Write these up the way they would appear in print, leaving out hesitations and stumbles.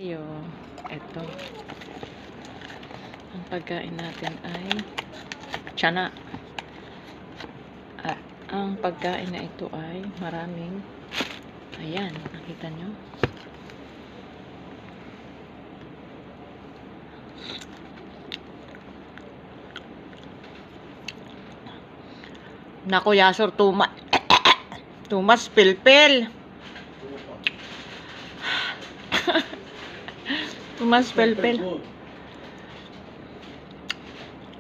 Ayo, ito. Ang pagkain natin ay tiyanak. At ang pagkain na ito ay maraming, ayan, nakita nyo? Naku, Yasor, tumas pilpil. Tumas pilpil.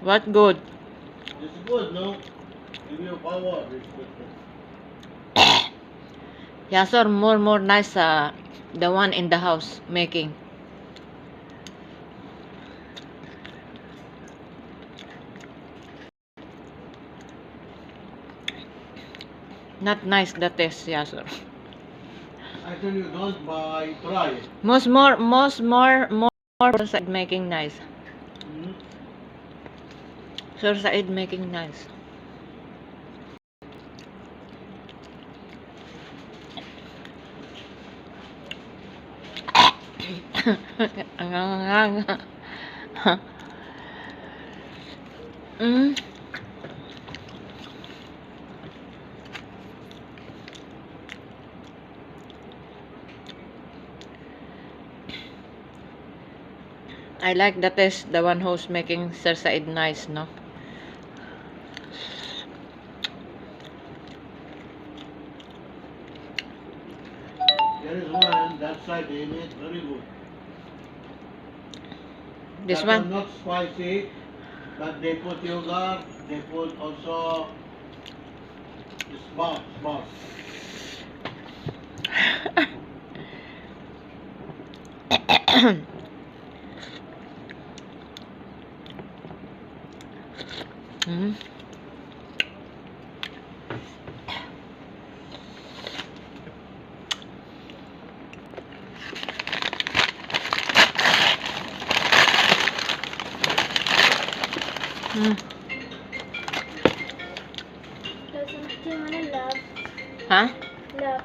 What good? It's good, no? Give you power. Yasor, more nice the one in the house making. Not nice the taste, Yasor. I tell you, don't buy, try it. More Sir Said making nice. Hmm? Sir Said making nice. Mm. I like the taste, the one who's making Sir Said nice, no? There is one, that side they made very good. This That one? not spicy, but they put yogurt, they put also smart. Mm. Mm. There's something on a love. Huh? Love.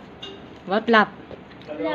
What lap?